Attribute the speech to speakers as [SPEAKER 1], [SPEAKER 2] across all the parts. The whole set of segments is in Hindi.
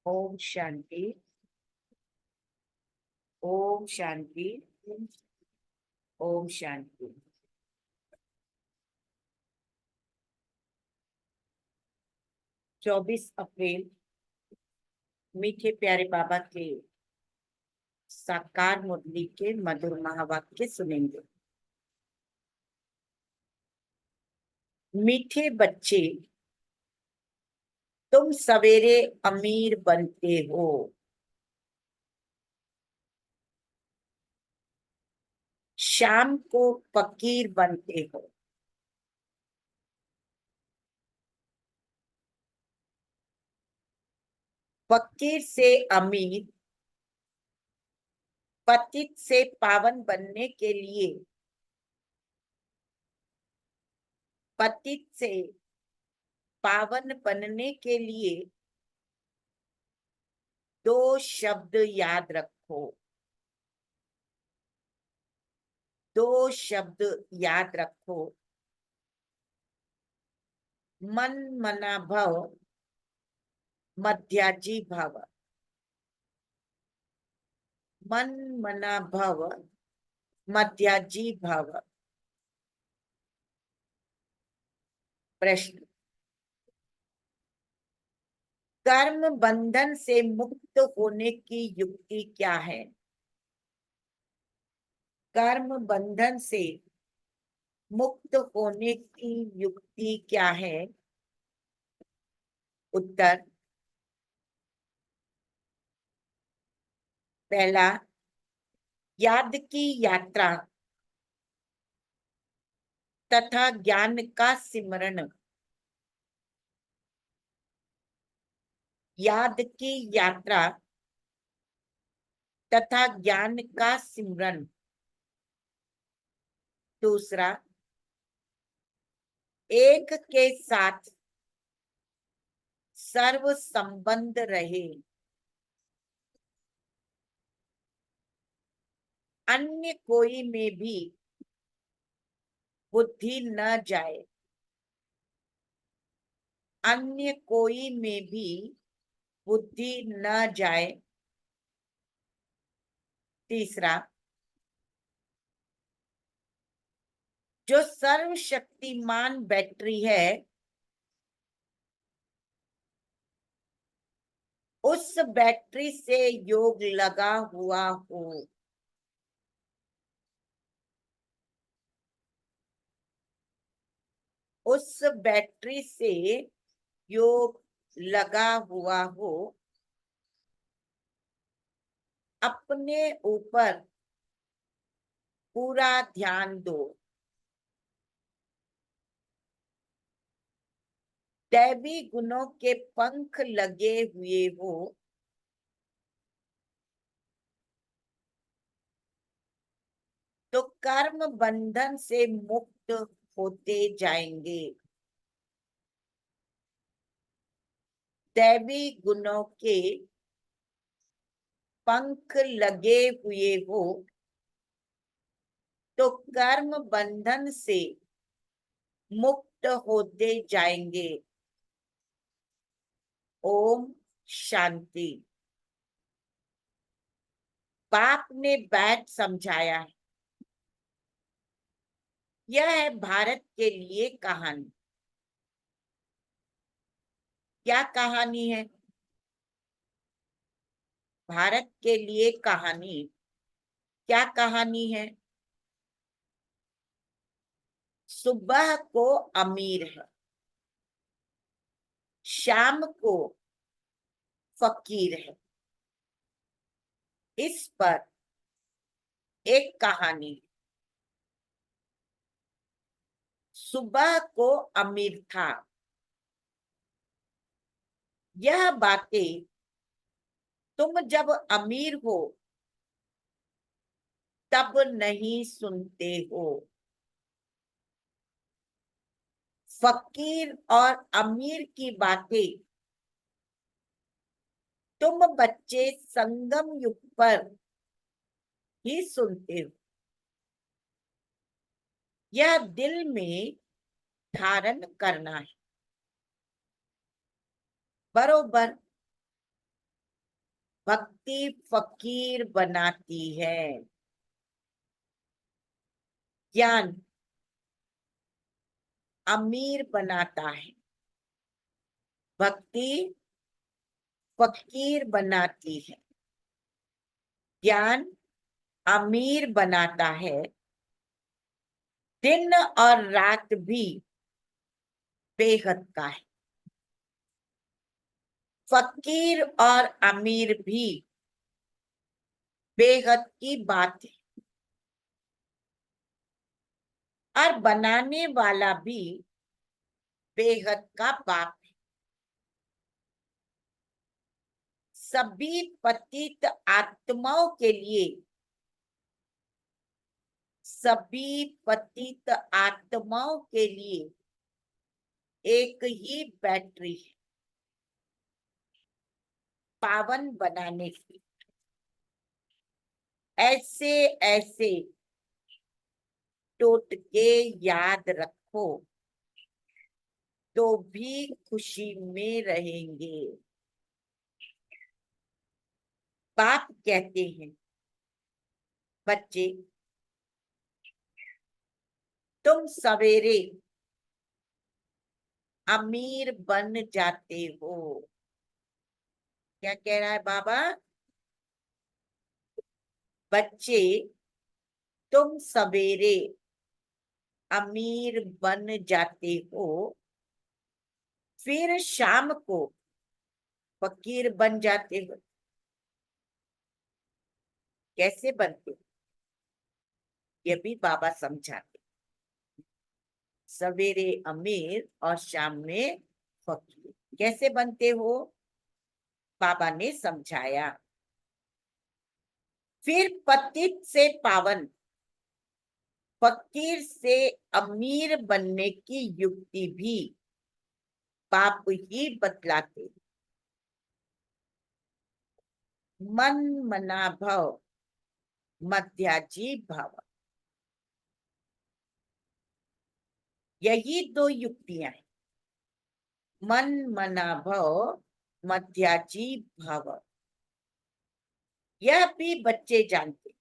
[SPEAKER 1] ओम शांति। ओम शांति। ओम शांति। 24 अप्रैल मीठे प्यारे बाबा के साकार मुरली के मधुर महावाक्य सुनेंगे। मीठे बच्चे, तुम सवेरे अमीर बनते हो, शाम को फकीर बनते हो। फकीर से अमीर, पतित से पावन बनने के लिए, पतित से पावन बनने के लिए दो शब्द याद रखो। दो शब्द याद रखो। मन मना भव, मध्याजी भव। मन मना भव, मध्याजी भव। प्रश्न, कर्म बंधन से मुक्त होने की युक्ति क्या है? कर्म बंधन से मुक्त होने की युक्ति क्या है? उत्तर, पहला, याद की यात्रा तथा ज्ञान का सिमरन। याद की यात्रा तथा ज्ञान का सिमरन। दूसरा, एक के साथ सर्व संबंध रहे, अन्य कोई में भी बुद्धि न जाए। अन्य कोई में भी बुद्धि न जाए। तीसरा, जो सर्वशक्तिमान बैटरी है, उस बैटरी से योग लगा हुआ हो। उस बैटरी से योग लगा हुआ हो। अपने ऊपर पूरा ध्यान दो। दैवी गुणों के पंख लगे हुए हो। तो कर्म बंधन से मुक्त होते जाएंगे। दैवी गुणों के पंख लगे हुए हो तो कर्म बंधन से मुक्त होते जाएंगे। ओम शांति। बाप ने बैठ समझाया है। यह है भारत के लिए कहानी। क्या कहानी है? भारत के लिए कहानी। क्या कहानी है? सुबह को अमीर है, शाम को फकीर है। इस पर एक कहानी। सुबह को अमीर था। यह बातें तुम जब अमीर हो तब नहीं सुनते हो। फकीर और अमीर की बातें तुम बच्चे संगम युग पर ही सुनते हो। यह दिल में धारण करना है। बरोबर भक्ति फकीर बनाती है, ज्ञान अमीर बनाता है। भक्ति फकीर बनाती है, ज्ञान अमीर बनाता है। दिन और रात भी बेहद का है, फकीर और अमीर भी बेहद की बात है, और बनाने वाला भी बेहद का बाप है। सभी पतित आत्माओं के लिए, सभी पतित आत्माओं के लिए एक ही बैटरी है, पावन बनाने की। ऐसे ऐसे टोटके याद रखो तो भी खुशी में रहेंगे। बाप कहते हैं, बच्चे तुम सवेरे अमीर बन जाते हो। क्या कह रहा है बाबा? बच्चे तुम सवेरे अमीर बन जाते हो, फिर शाम को फकीर बन जाते हो। कैसे बनते हो ये भी बाबा समझाते। सवेरे अमीर और शाम में फकीर कैसे बनते हो, बाबा ने समझाया। फिर पतित से पावन, फकीर से अमीर बनने की युक्ति भी बाप ही बतलाते। मन मना भव, मध्याजी भव, यही दो युक्तियां हैं। मन मना भव, मध्याजी भव, यह भी बच्चे जानते।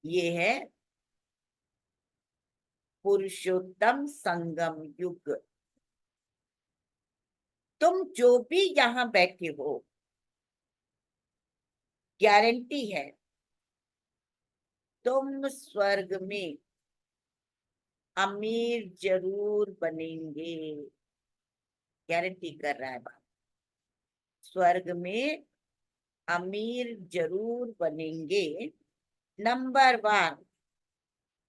[SPEAKER 1] ये है पुरुषोत्तम संगम युग। तुम जो भी यहाँ बैठे हो, गारंटी है तुम स्वर्ग में अमीर जरूर बनेंगे। गारंटी कर रहा है बाबा, स्वर्ग में अमीर जरूर बनेंगे। नंबर 1,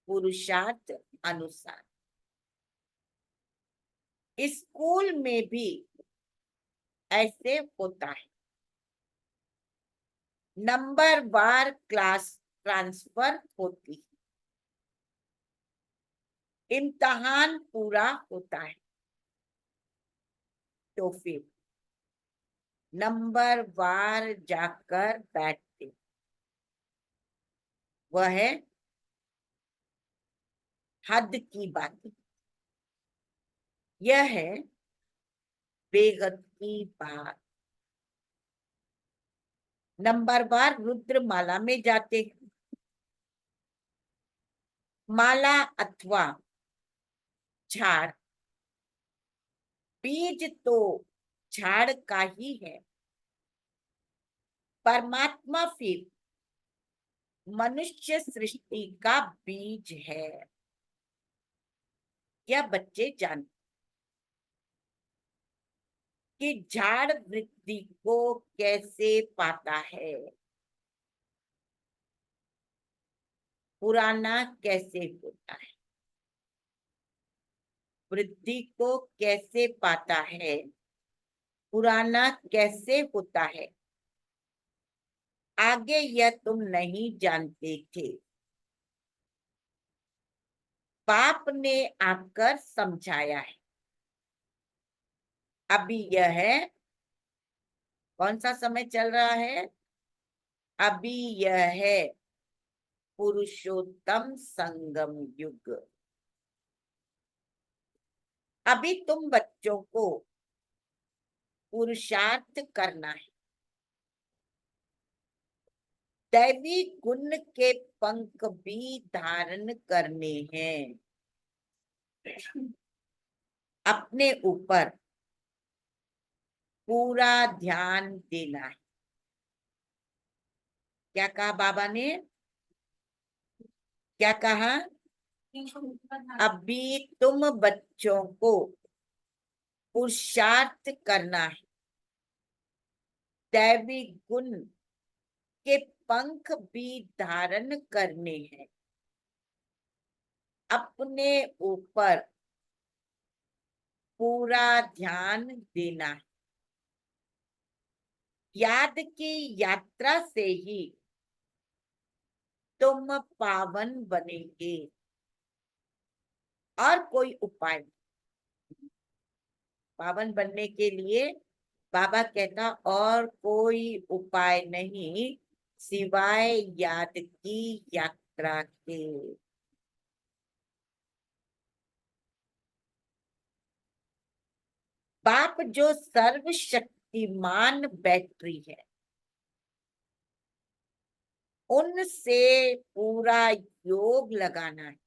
[SPEAKER 1] पुरुषार्थ अनुसार। स्कूल में भी ऐसे होता है, नंबर वार क्लास ट्रांसफर होती है, इम्तहान पूरा होता है, तो फिर नंबर वार जाकर बैठते। वह है हद की बात, यह है बेहद की बात। नंबर वार रुद्र माला में जाते हैं। माला अथवा झाड़, बीज तो झाड़ का ही है, परमात्मा फिर मनुष्य सृष्टि का बीज है। यह बच्चे जानते कि झाड़ वृद्धि को कैसे पाता है, पुराना कैसे होता है, वृद्धि को कैसे पाता है, पुराना कैसे होता है, आगे यह तुम नहीं जानते थे। बाप ने आकर समझाया है। अभी यह है, कौन सा समय चल रहा है? अभी यह है पुरुषोत्तम संगम युग। अभी तुम बच्चों को पुरुषार्थ करना है, दैवी गुण के पंख भी धारण करने हैं। अपने ऊपर पूरा ध्यान देना है। क्या कहा बाबा ने? क्या कहा? अभी तुम बच्चों को पुरुषार्थ करना है, दैवी गुण के पंख भी धारण करने हैं, अपने ऊपर पूरा ध्यान देना है। याद की यात्रा से ही तुम पावन बनेंगे, और कोई उपाय नहीं। पावन बनने के लिए बाबा कहता और कोई उपाय नहीं सिवाय याद की यात्रा के। बाप जो सर्वशक्तिमान बैटरी है, उनसे पूरा योग लगाना है।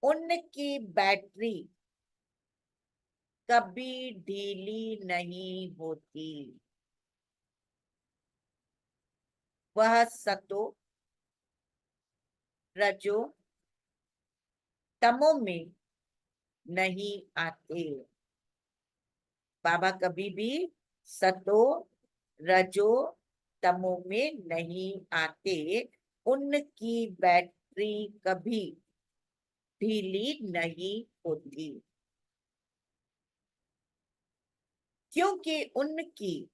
[SPEAKER 1] उनकी बैटरी कभी ढीली नहीं होती। वह सतो रजो तमो में नहीं आते। बाबा कभी भी सतो रजो तमो में नहीं आते। उनकी बैटरी कभी ढीली नहीं होती, क्योंकि उनकी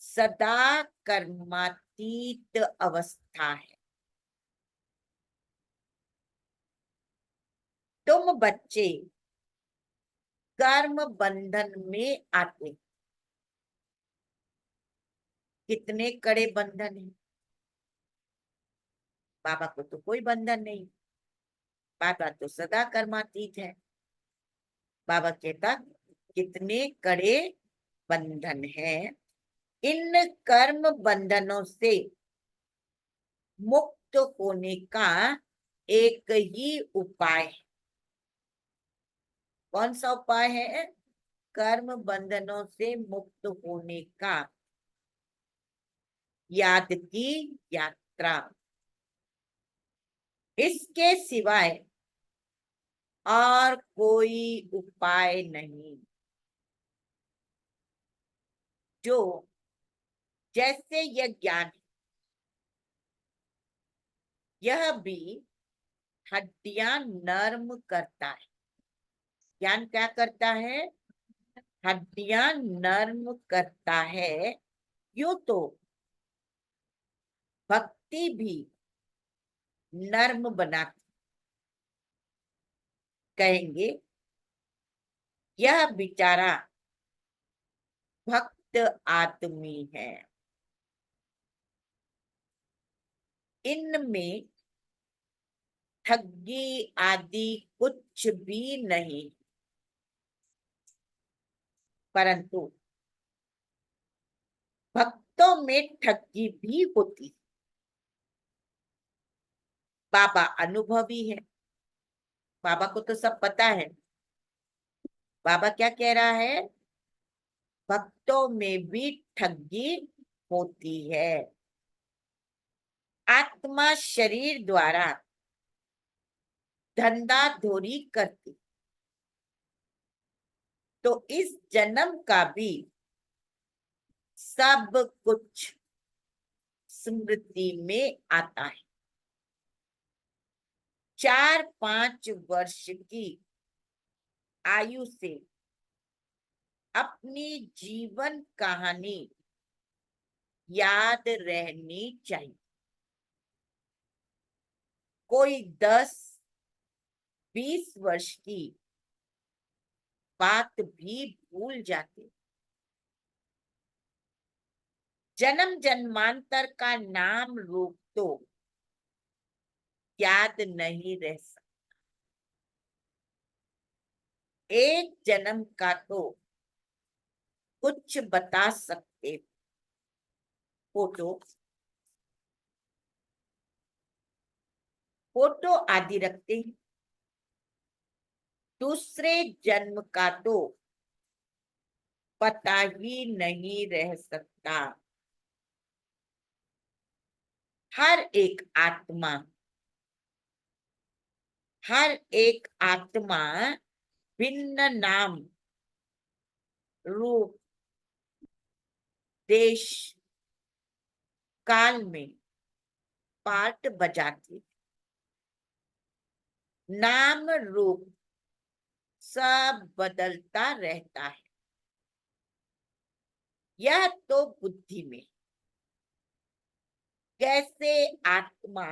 [SPEAKER 1] सदा कर्मातीत अवस्था है। तुम बच्चे कर्म बंधन में आते। कितने कड़े बंधन है। बाबा को तो कोई बंधन नहीं, बाबा तो सदा कर्मातीत है। बाबा कहता कितने कड़े बंधन है। इन कर्म बंधनों से मुक्त होने का एक ही उपाय है। कौन सा उपाय है? कर्म बंधनों से मुक्त होने का याद की यात्रा। इसके सिवाय और कोई उपाय नहीं। जो जैसे यह ज्ञान, यह भी हड्डियां नर्म करता है। ज्ञान क्या करता है? हड्डियां नर्म करता है। यूं तो भक्ति भी नर्म बनाती। कहेंगे यह बेचारा भक्त आदमी है, इनमें ठगी आदि कुछ भी नहीं। परंतु भक्तों में ठगी भी होती। बाबा अनुभवी है, बाबा को तो सब पता है। बाबा क्या कह रहा है? भक्तों में भी ठगी होती है। आत्मा शरीर द्वारा धंधाधोरी करती, तो इस जन्म का भी सब कुछ स्मृति में आता है। 4-5 वर्ष की आयु से अपनी जीवन कहानी याद रहनी चाहिए। कोई 10-20 वर्ष की बात भी भूल जाते। जन्म जन्मांतर का नाम रूप तो याद नहीं रह सकता। एक जन्म का तो कुछ बता सकते, फोटो फोटो आदि रखते हैं। दूसरे जन्म का तो पता ही नहीं रह सकता। हर एक आत्मा हर एक आत्मा भिन्न नाम, रूप, देश, काल में पार्ट बजाती। नाम रूप सब बदलता रहता है। यह तो बुद्धि में। कैसे आत्मा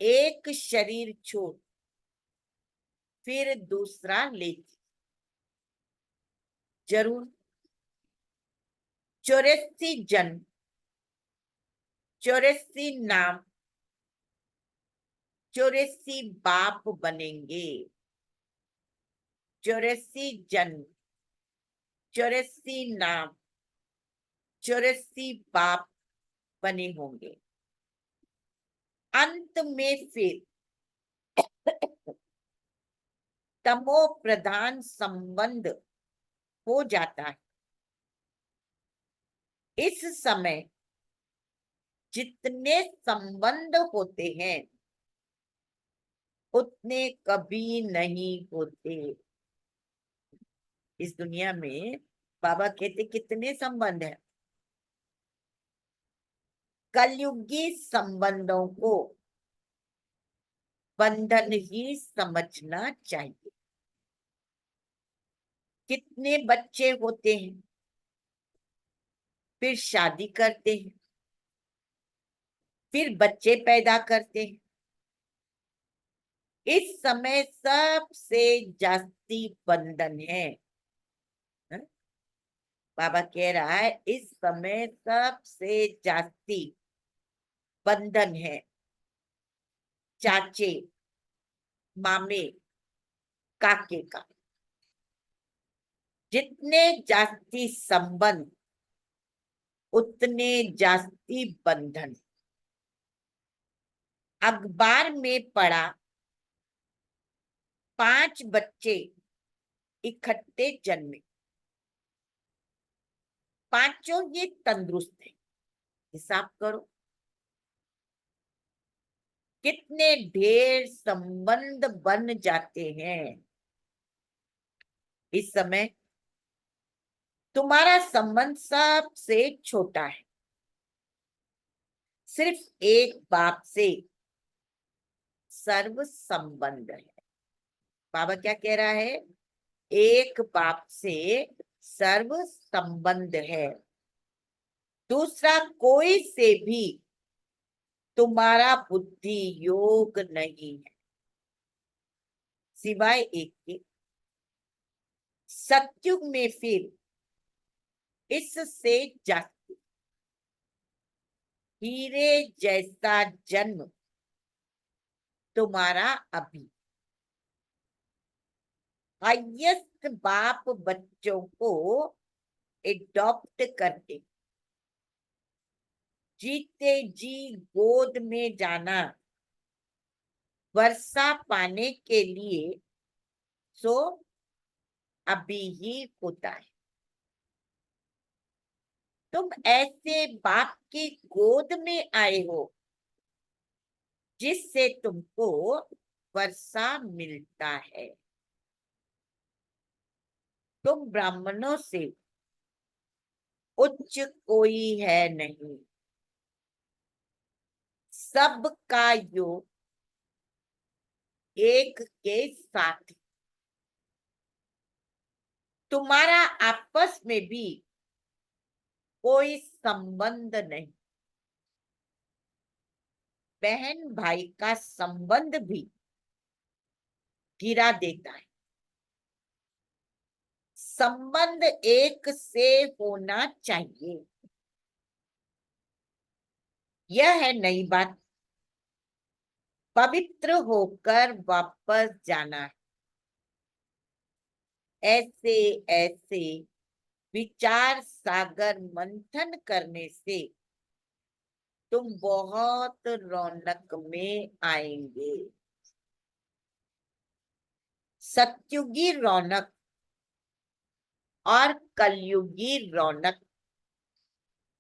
[SPEAKER 1] एक शरीर छोड़ फिर दूसरा लेती। जरूर 84 जन्म, 84 नाम, 84 बाप बनेंगे। 84 जन्म, 84 नाम, 84 बाप बने होंगे। अंत में फिर तमो प्रधान संबंध हो जाता है। इस समय जितने संबंध होते हैं उतने कभी नहीं होते। इस दुनिया में बाबा कहते कितने संबंध हैं। कलयुगी संबंधों को बंधन ही समझना चाहिए। कितने बच्चे होते हैं, फिर शादी करते हैं, फिर बच्चे पैदा करते हैं। इस समय सबसे जास्ती बंधन है। बाबा कह रहा है इस समय सबसे जास्ती बंधन है। चाचे, मामे, काके का। जितने जास्ती संबंध उतने जास्ती बंधन। अखबार में पढ़ा 5 बच्चे इकट्ठे जन्मे, पांचों ये तंदुरुस्त है। हिसाब करो कितने ढेर संबंध बन जाते हैं। इस समय तुम्हारा संबंध सबसे छोटा है। सिर्फ एक बाप से सर्व संबंध है। बाबा क्या कह रहा है? एक बाप से सर्व संबंध है। दूसरा कोई से भी तुम्हारा बुद्धि योग नहीं है सिवाय एक के। सतयुग में फिर इससे जास्ती हीरे जैसा जन्म तुम्हारा अभी। हाईएस्ट बाप बच्चों को एडॉप्ट करके जीते जी गोद में जाना वर्षा पाने के लिए सो अभी ही होता है। तुम ऐसे बाप की गोद में आए हो जिससे तुमको वर्षा मिलता है। तुम ब्राह्मणों से उच्च कोई है नहीं। सबका योग एक के साथ। तुम्हारा आपस में भी कोई संबंध नहीं। बहन भाई का संबंध भी गिरा देता है। संबंध एक से होना चाहिए। यह है नई बात। पवित्र होकर वापस जाना है। ऐसे ऐसे विचार सागर मंथन करने से तुम बहुत रौनक में आएंगे। सत्युगी रौनक और कलयुगी रौनक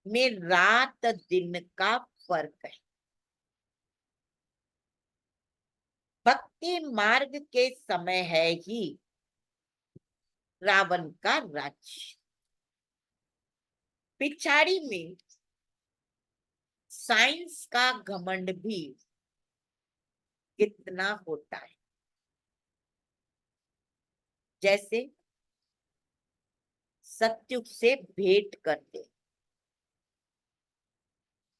[SPEAKER 1] में रात दिन का फर्क है। भक्ति मार्ग के समय है ही रावण का राज्य। पिछाड़ी में साइंस का घमंड भी कितना होता है। जैसे सत्युग से भेंट करते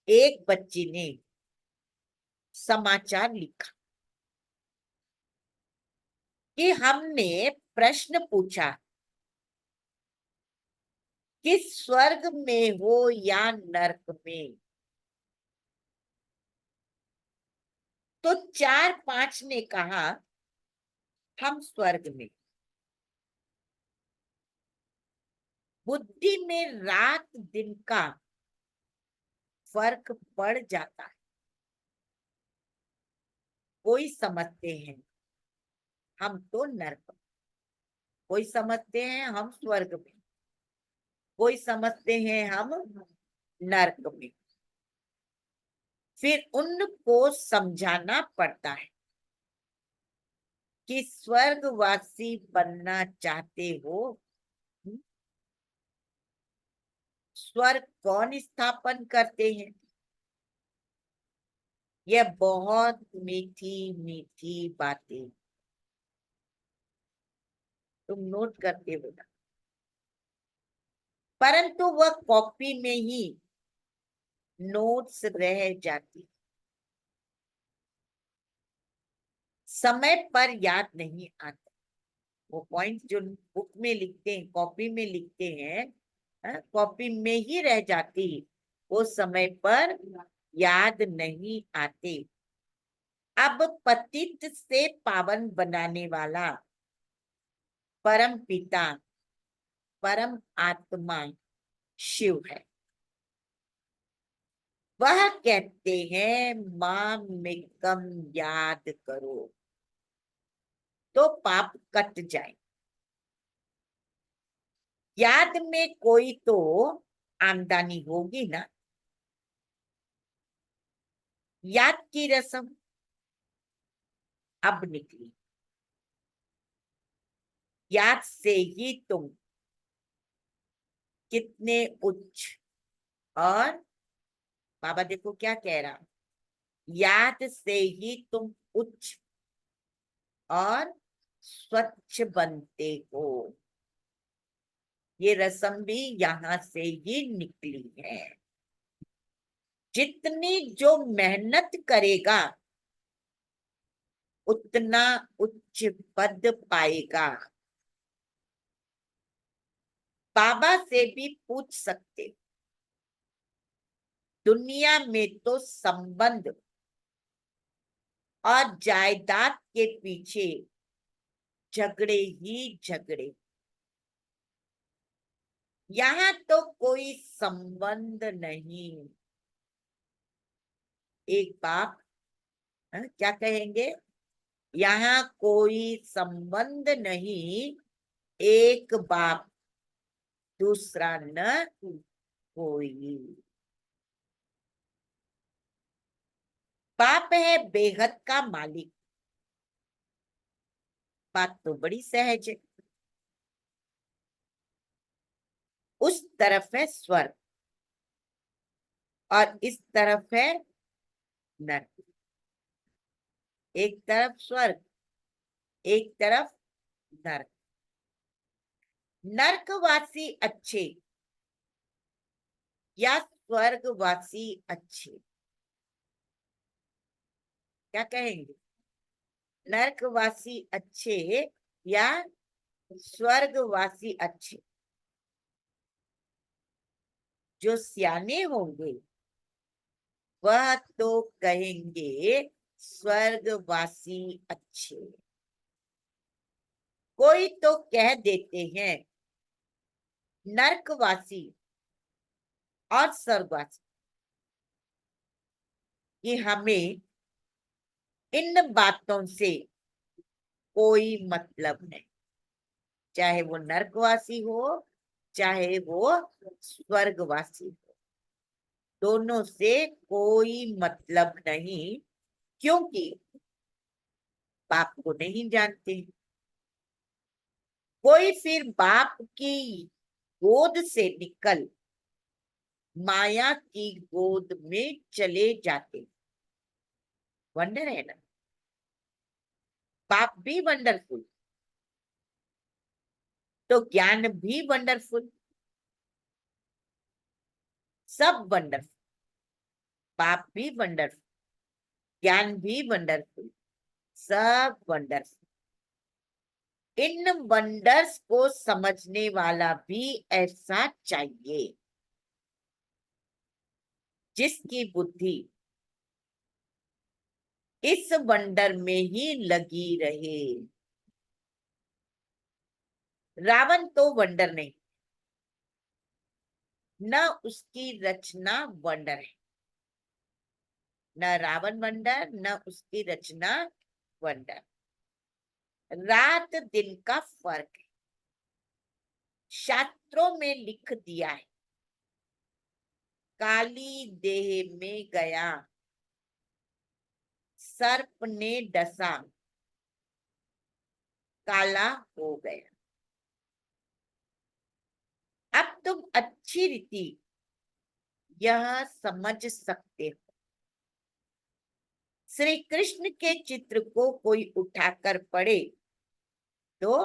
[SPEAKER 1] एक बच्ची ने समाचार लिखा कि हमने प्रश्न पूछा कि स्वर्ग में हो या नरक में, तो 4-5 ने कहा हम स्वर्ग में। बुद्धि में रात दिन का फर्क पड़ जाता है। कोई समझते हैं हम तो नरक में, कोई समझते हैं हम स्वर्ग में, कोई समझते हैं हम नरक में। फिर उनको समझाना पड़ता है कि स्वर्गवासी बनना चाहते हो, स्वर्ग कौन स्थापन करते हैं। यह बहुत मीठी मीठी बातें तुम नोट करते हो ना, परंतु वह कॉपी में ही नोट्स रह जाती, समय पर याद नहीं आता। वो पॉइंट जो बुक में लिखते हैं, कॉपी में लिखते हैं, कॉपी में ही रह जाती, वो समय पर याद नहीं आते। अब पतित से पावन बनाने वाला परम पिता परम आत्मा शिव है। वह कहते हैं मां में कम याद करो तो पाप कट जाए। याद में कोई तो आमदनी होगी ना। याद की रस्म अब निकली। याद से ही तुम कितने उच्च, और बाबा देखो क्या कह रहा, याद से ही तुम उच्च और स्वच्छ बनते हो। ये रस्म भी यहां से ही निकली है। जितनी जो मेहनत करेगा उतना उच्च पद पाएगा। बाबा से भी पूछ सकते, दुनिया में तो संबंध और जायदाद के पीछे झगड़े ही झगड़े, यहाँ तो कोई संबंध नहीं। एक बाप क्या कहेंगे, यहाँ कोई संबंध नहीं, एक बाप दूसरा न कोई। बाप है बेहद का मालिक, बात तो बड़ी सहज है। उस तरफ है स्वर्ग और इस तरफ है नरक। एक तरफ स्वर्ग, एक तरफ नरक। नरकवासी अच्छे या स्वर्गवासी अच्छे, क्या कहेंगे, नरकवासी अच्छे या स्वर्गवासी अच्छे। जो सियाने होंगे वह तो कहेंगे स्वर्गवासी अच्छे। कोई तो कह देते हैं नरकवासी और स्वर्गवासी, कि हमें इन बातों से कोई मतलब नहीं, चाहे वो नरकवासी हो चाहे वो स्वर्गवासी हो, दोनों से कोई मतलब नहीं, क्योंकि बाप को नहीं जानते। कोई फिर बाप की गोद से निकल माया की गोद में चले जाते। वंडर है ना, बाप भी वंडरफुल तो ज्ञान भी वंडरफुल, सब वंडरफुल, बाप भी वंडरफुल, ज्ञान भी वंडरफुल, सब वंडरफुल। इन वंडर्स को समझने वाला भी ऐसा चाहिए जिसकी बुद्धि इस वंडर में ही लगी रहे। रावण तो वंडर नहीं, न उसकी रचना वंडर है, न रावण वंडर न उसकी रचना वंडर। रात दिन का फर्क है, शास्त्रों में लिख दिया है, काली देह में गया सर्प ने डसा काला हो गया। अब तुम अच्छी रीति यह समझ सकते हो, श्री कृष्ण के चित्र को कोई उठाकर पढ़े तो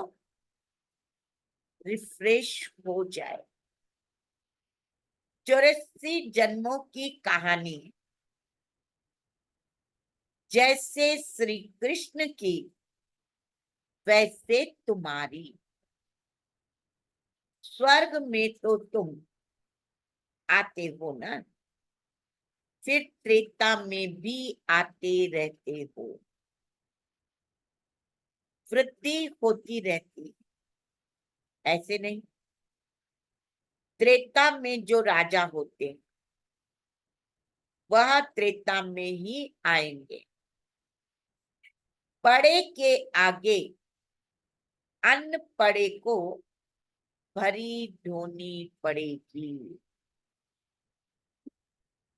[SPEAKER 1] रिफ्रेश हो जाए। 84 जन्मों की कहानी जैसे श्री कृष्ण की वैसे तुम्हारी। स्वर्ग में तो तुम आते हो ना, फिर त्रेता में भी आते रहते हो, वृद्धि होती रहती, ऐसे नहीं। त्रेता में जो राजा होते वह त्रेता में ही आएंगे, पड़े के आगे अनपढ़े को भरी ढोनी पड़ेगी।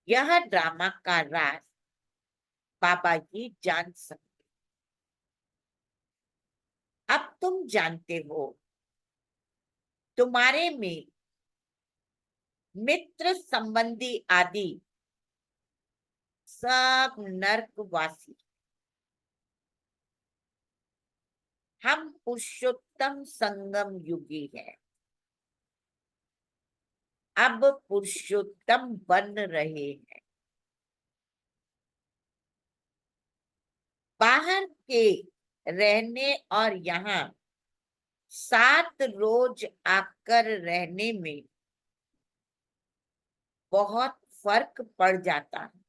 [SPEAKER 1] यह ड्रामा का राज बाबा जी जान सकते। अब तुम जानते हो, तुम्हारे में मित्र संबंधी आदि सब नरकवासी, हम पुरुषोत्तम संगम युगी है, अब पुरुषोत्तम बन रहे हैं। बाहर के रहने और यहाँ 7 रोज आकर रहने में बहुत फर्क पड़ जाता है।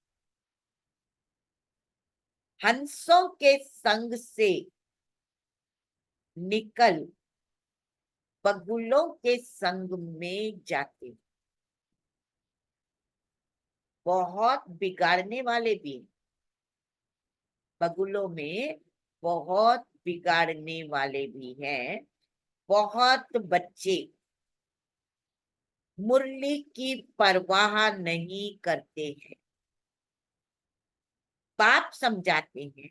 [SPEAKER 1] हंसों के संग से निकल बगुलों के संग में जाते, बहुत बिगाड़ने वाले भी बगुलों में, बहुत बिगाड़ने वाले भी हैं। बहुत बच्चे मुरली की परवाह नहीं करते हैं, बाप समझाते हैं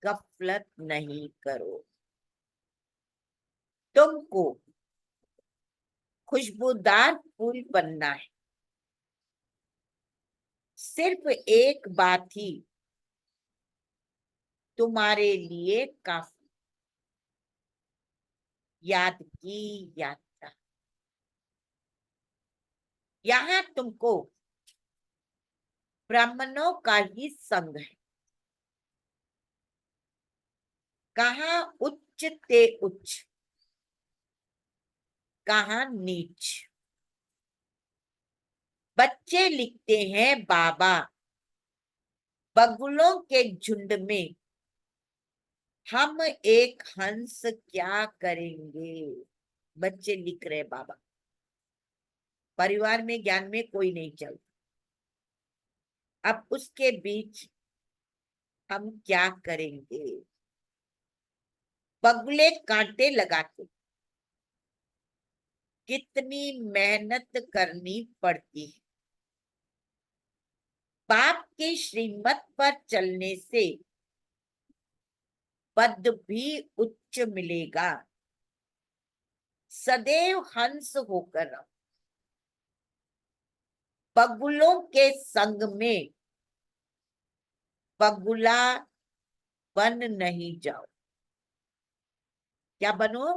[SPEAKER 1] गफलत नहीं करो, तुमको खुशबूदार फूल बनना है। सिर्फ एक बात ही तुम्हारे लिए काफी, याद की यात्रा। यहाँ तुमको ब्राह्मणों का ही संग है, कहाँ उच्च ते उच्च, कहाँ नीच। बच्चे लिखते हैं बाबा, बगुलों के झुंड में हम एक हंस क्या करेंगे। बच्चे लिख रहे बाबा, परिवार में ज्ञान में कोई नहीं चलता। अब उसके बीच हम क्या करेंगे? बगुले कांटे लगाते, कितनी मेहनत करनी पड़ती है। बाप की श्रीमत पर चलने से पद भी उच्च मिलेगा। सदैव हंस होकर रहो, बगुलों के संग में बगुला बन नहीं जाओ। क्या बनो?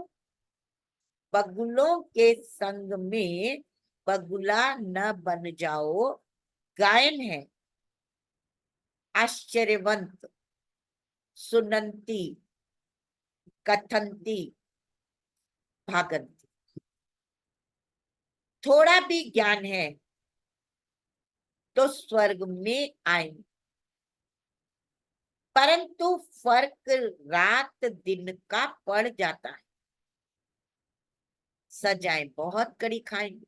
[SPEAKER 1] बगुलों के संग में बगुला न बन जाओ। गायन है, आश्चर्यवंत, सुनंती, कथंती, भागंती। थोड़ा भी ज्ञान है तो स्वर्ग में आएंगे, परंतु फर्क रात दिन का पड़ जाता है। सजाएं बहुत कड़ी खाएंगे।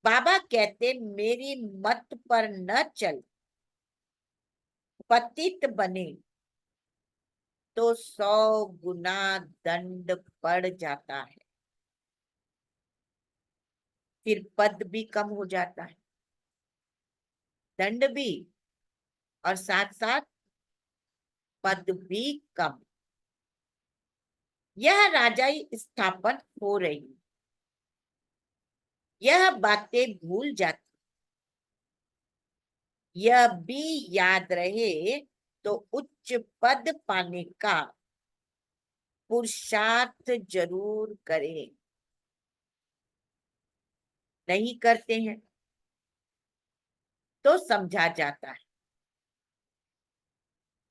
[SPEAKER 1] बाबा कहते मेरी मत पर न चल, पतित बने तो 100 गुना दंड पड़ जाता है। फिर पद भी कम हो जाता है, दंड भी, और साथ साथ पद भी कम। यह राजाई स्थापन हो रही, यह बातें भूल जाती, यह भी याद रहे तो उच्च पद पाने का पुरुषार्थ जरूर करें। नहीं करते हैं तो समझा जाता है,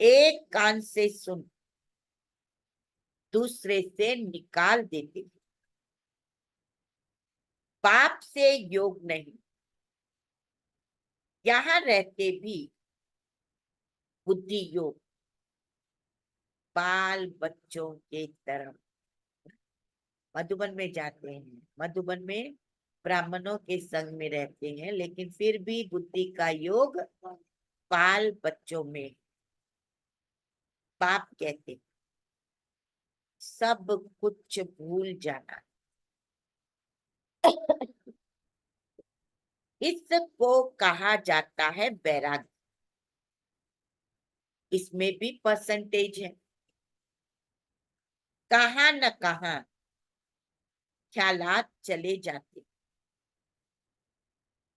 [SPEAKER 1] एक कान से सुन दूसरे से निकाल देते। बाप से योग नहीं, यहां रहते भी बुद्धि योग, बाल बच्चों के तरफ। मधुबन में जाते हैं, मधुबन में ब्राह्मणों के संग में रहते हैं, लेकिन फिर भी बुद्धि का योग बाल बच्चों में। बाप कहते सब कुछ भूल जाना। इसको कहा जाता है वैराग्य। इसमें भी परसेंटेज है, कहाँ न कहाँ ख्यालात चले जाते,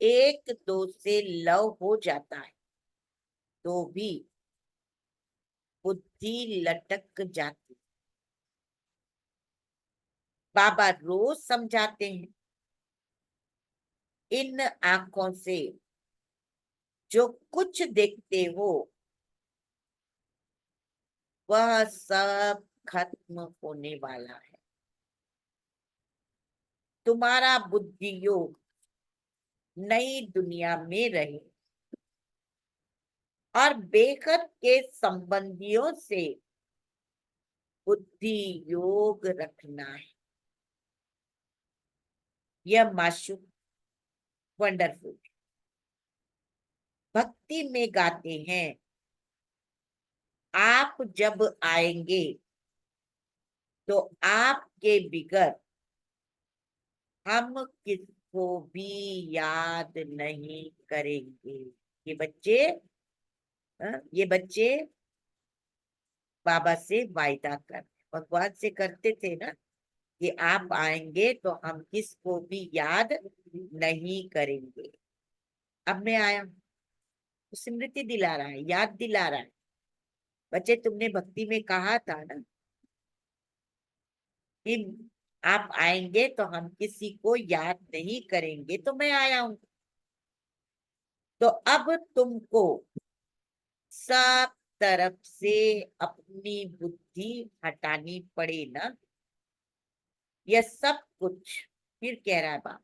[SPEAKER 1] एक दो से लव हो जाता है तो भी बुद्धि लटक जाती। बाबा रोज समझाते हैं, इन आंखों से जो कुछ देखते हो वह सब खत्म होने वाला है। तुम्हारा बुद्धि योग नई दुनिया में रहे और बेखत के संबंधियों से बुद्धि योग रखना है। यह माशूक वंडरफुल भक्ति में गाते हैं, आप जब आएंगे तो आपके बिगर हम किसको भी याद नहीं करेंगे। ये बच्चे, ये बच्चे बाबा से वायदा कर, भगवान से करते थे ना कि आप आएंगे तो हम किसको भी याद नहीं करेंगे। अब मैं आया, स्मृति दिला रहा है, याद दिला रहा है। बच्चे तुमने भक्ति में कहा था ना कि आप आएंगे तो हम किसी को याद नहीं करेंगे, तो मैं आया हूं। तो अब तुमको सब तरफ से अपनी बुद्धि हटानी पड़े ना। यह सब कुछ, फिर कह रहा है बाप,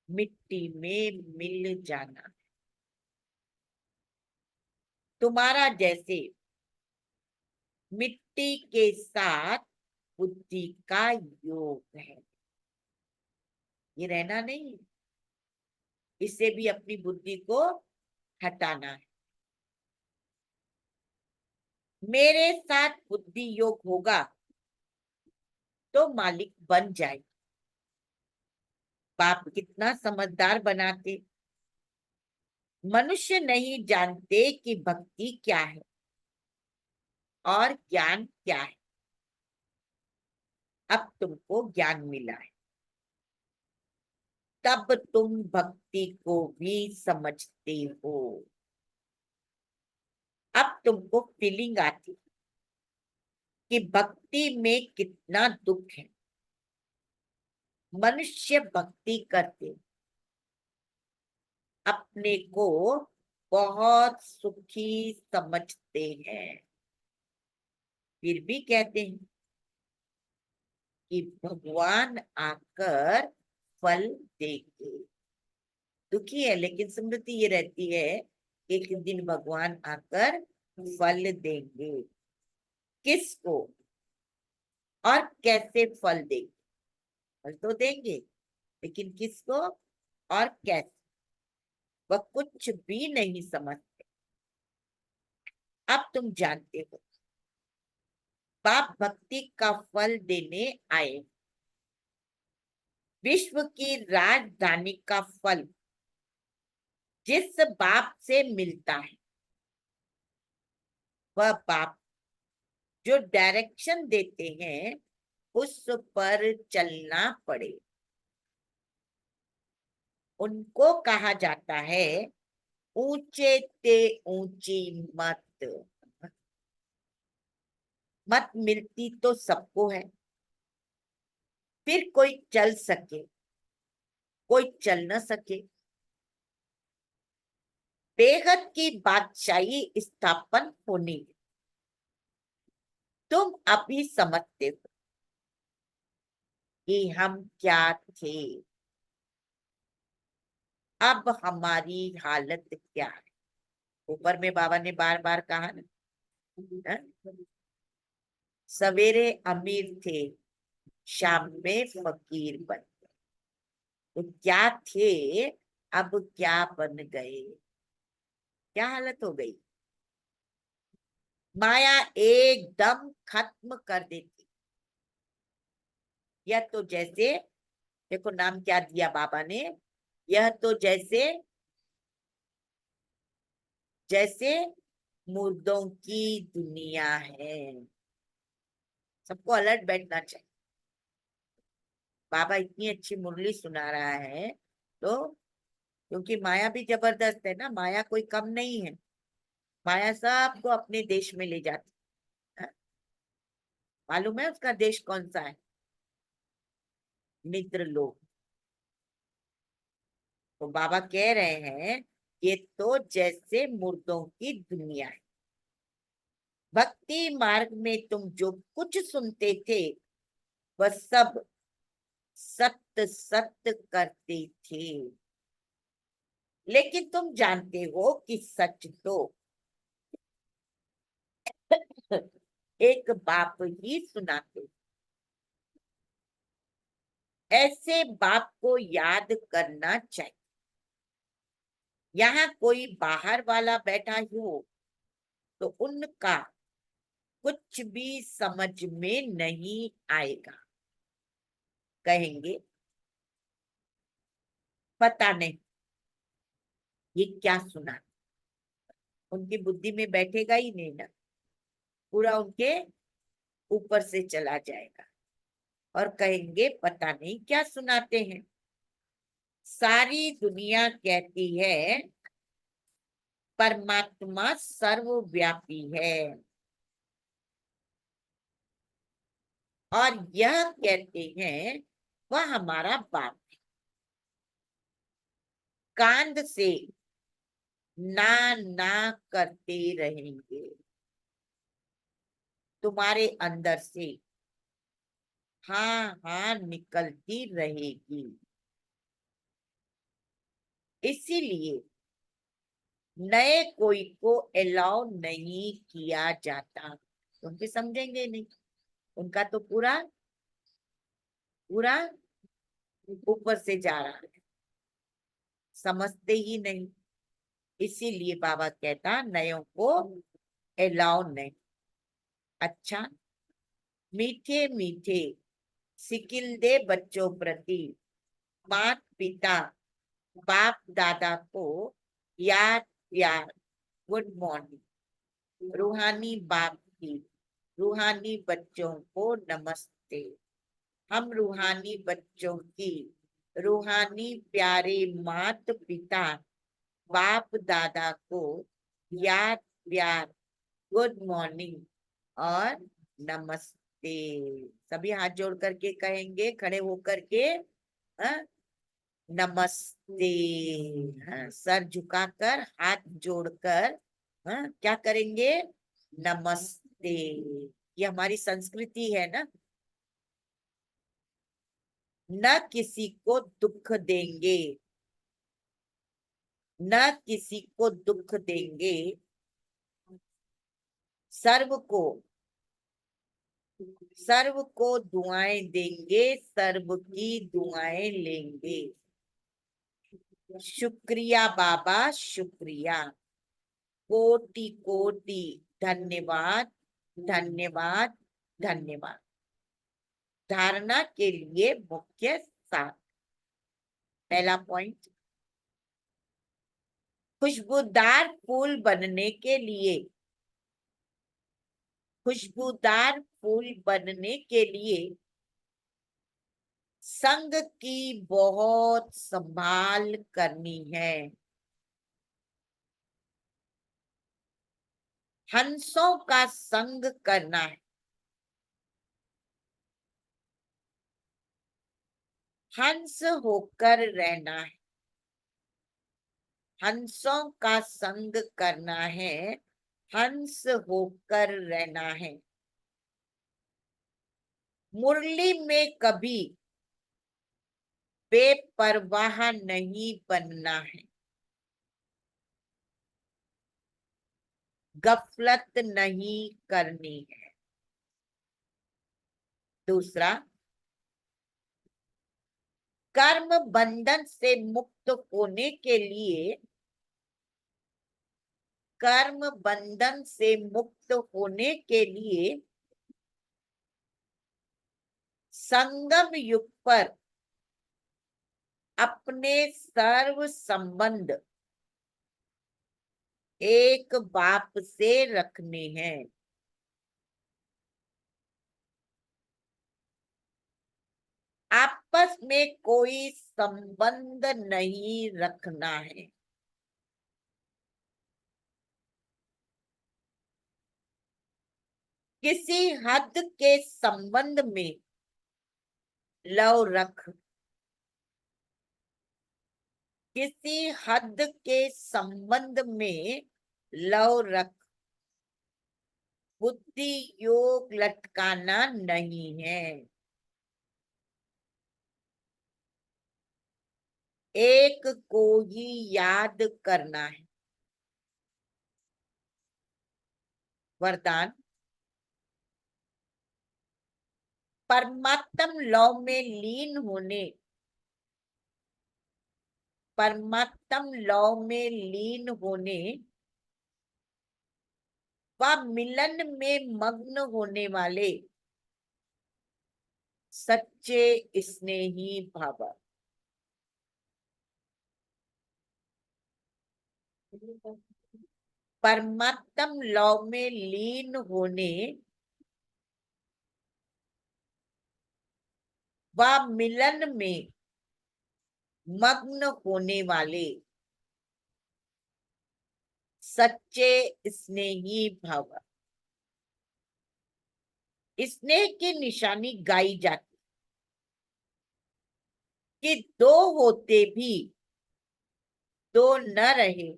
[SPEAKER 1] मिट्टी में मिल जाना। तुम्हारा जैसे मिट्टी के साथ बुद्धि का योग है। ये रहना नहीं, इससे भी अपनी बुद्धि को हटाना है। मेरे साथ बुद्धि योग होगा तो मालिक बन जाए। बाप कितना समझदार बनाते। मनुष्य नहीं जानते कि भक्ति क्या है और ज्ञान क्या है। अब तुमको ज्ञान मिला है, तब तुम भक्ति को भी समझते हो। अब तुमको फीलिंग आती कि भक्ति में कितना दुख है। मनुष्य भक्ति करते अपने को बहुत सुखी समझते हैं, फिर भी कहते हैं कि भगवान आकर फल देंगे। दुखी है लेकिन स्मृति ये रहती है एक दिन भगवान आकर फल देंगे। किसको और कैसे फल देंगे? फल तो देंगे, लेकिन किसको और कैसे, वह कुछ भी नहीं समझते। अब तुम जानते हो, बाप भक्ति का फल देने आए। विश्व की राजधानी का फल जिस बाप से मिलता है, वह बाप जो डायरेक्शन देते हैं उस पर चलना पड़े। उनको कहा जाता है ऊंचे ते ऊंची मत। मत मिलती तो सबको है, फिर कोई चल सके कोई चल न सके। बेहद की बादशाही स्थापन होनी, तुम अभी समझते हो कि हम क्या थे, अब हमारी हालत क्या है। ऊपर में बाबा ने बार बार कहा ना, सवेरे अमीर थे शाम में फकीर बन गए। तो क्या थे, अब क्या बन गए, क्या हालत हो गई। माया एकदम खत्म कर देती। यह तो जैसे, देखो नाम क्या दिया बाबा ने, यह तो जैसे जैसे मुर्दों की दुनिया है। सबको अलर्ट बैठना चाहिए। बाबा इतनी अच्छी मुरली सुना रहा है तो, क्योंकि माया भी जबरदस्त है ना, माया कोई कम नहीं है। माया सबको अपने देश में ले जाती है। मालूम है उसका देश कौन सा है? निद्र लोक। तो बाबा कह रहे हैं ये तो जैसे मुर्दों की दुनिया है। भक्ति मार्ग में तुम जो कुछ सुनते थे वह सब सत्य सत्य करते थे, लेकिन तुम जानते हो कि सच तो एक बाप ही सुनाते। ऐसे बाप को याद करना चाहिए। यहाँ कोई बाहर वाला बैठा हो तो उनका कुछ भी समझ में नहीं आएगा। कहेंगे पता नहीं ये क्या सुना। उनकी बुद्धि में बैठेगा ही नहीं ना, पूरा उनके ऊपर से चला जाएगा और कहेंगे पता नहीं क्या सुनाते हैं। सारी दुनिया कहती है परमात्मा सर्वव्यापी है, और यह कहते हैं वह हमारा बाप है। कांध से ना ना करते रहेंगे, तुम्हारे अंदर से हाँ हाँ निकलती रहेगी। इसीलिए नए कोई को अलाउ नहीं किया जाता, क्योंकि समझेंगे नहीं। उनका तो पूरा पूरा ऊपर से जा रहा है, समझते ही नहीं। इसीलिए बाबा कहता नयों को अलाउ नहीं। अच्छा, मीठे मीठे सिकिलदे बच्चों प्रति माता पिता बाप दादा को याद प्यार गुड मॉर्निंग। रूहानी बाप की रूहानी बच्चों को नमस्ते। हम रूहानी बच्चों की रूहानी प्यारे माता पिता बाप दादा को याद प्यार गुड मॉर्निंग और नमस्ते। सभी हाथ जोड़ करके कहेंगे, खड़े होकर के हाँ? नमस्ते। हाँ, सर झुकाकर हाथ जोड़कर हाँ, क्या करेंगे? नमस्ते। ये हमारी संस्कृति है ना। न किसी को दुख देंगे, न किसी को दुख देंगे, सर्व को दुआएं देंगे, सर्व की दुआएं लेंगे। शुक्रिया बाबा शुक्रिया, कोटि कोटि धन्यवाद धन्यवाद धन्यवाद। धारणा के लिए मुख्य सार। पहला पॉइंट, खुशबूदार फूल बनने के लिए, खुशबूदार फूल बनने के लिए संग की बहुत संभाल करनी है। हंसों का संग करना है। हंस होकर रहना है, हंसों का संग करना है, हंस होकर रहना है। मुरली में कभी बेपरवाह नहीं बनना है, गफलत नहीं करनी है। दूसरा, कर्म बंधन से मुक्त होने के लिए, कर्म बंधन से मुक्त होने के लिए संगम युग पर अपने सर्व संबंध एक बाप से रखने हैं। आपस में कोई संबंध नहीं रखना है। किसी हद के संबंध में लव रख, किसी हद के संबंध में लव रख, बुद्धि योग लटकाना नहीं है। एक को ही याद करना है। वरदान, परमात्म लव में लीन होने, परमात्म लव में लीन होने व मिलन में मग्न होने वाले सच्चे स्नेही भाव, परमात्म लव में लीन होने व मिलन में मग्न होने वाले सच्चे स्नेही भाव। स्नेह की निशानी गाई जाती कि दो होते भी दो न रहे,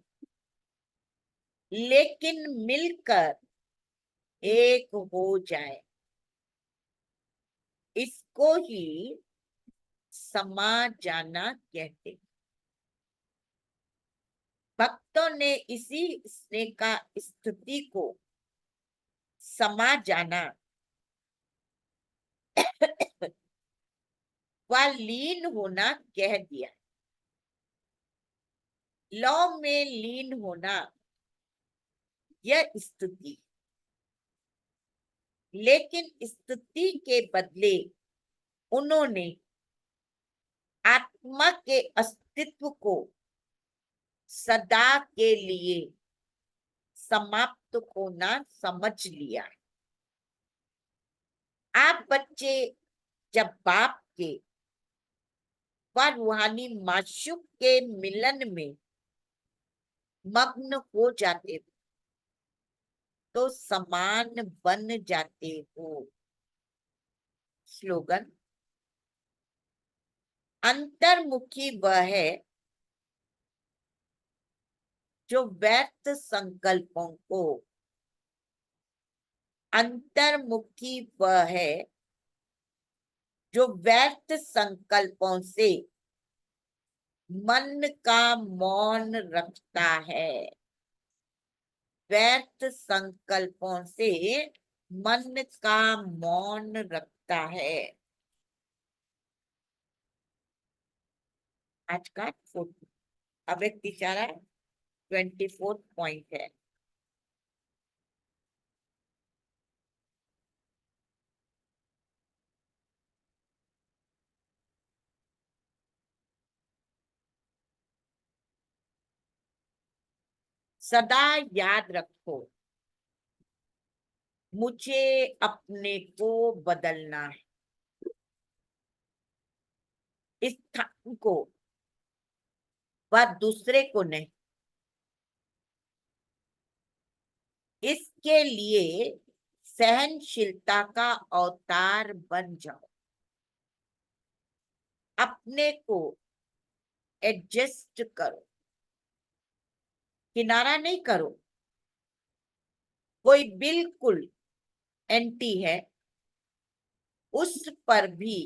[SPEAKER 1] लेकिन मिलकर एक हो जाए, इसको ही समा जाना कहते। भक्तों ने इसी स्नेह का स्तुति को समा जाना व लीन होना कह दिया। लौ में लीन होना यह स्तुति, लेकिन स्तुति के बदले उन्होंने आत्मा के अस्तित्व को सदा के लिए समाप्त होना समझ लिया। आप बच्चे जब बाप के व रूहानी माशूक के मिलन में मग्न हो जाते हो तो समान बन जाते हो। स्लोगन, अंतर्मुखी वह है जो व्यर्थ संकल्पों को, अंतर्मुखी वह है जो व्यर्थ संकल्पों से मन का मौन रखता है। व्यर्थ संकल्पों से मन का मौन रखता है। आज का फोटो, अब एक तिचारा 24 पॉइंट है। सदा याद रखो, मुझे अपने को बदलना है, इस स्थान को व दूसरे को नहीं। इसके लिए सहनशीलता का अवतार बन जाओ। अपने को एडजस्ट करो, किनारा नहीं करो। कोई बिल्कुल एंटी है, उस पर भी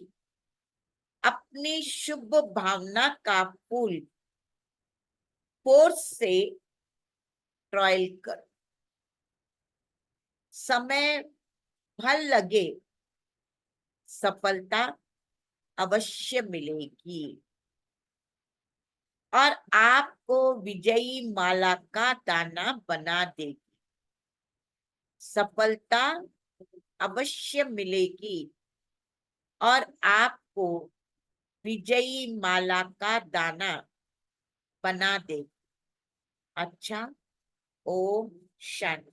[SPEAKER 1] अपनी शुभ भावना का फूल फोर्स से ट्रायल करो। समय भर लगे, सफलता अवश्य मिलेगी और आपको विजयी माला का दाना बना देगी। सफलता अवश्य मिलेगी और आपको विजयी माला का दाना बना देगी। अच्छा, ओम शांति।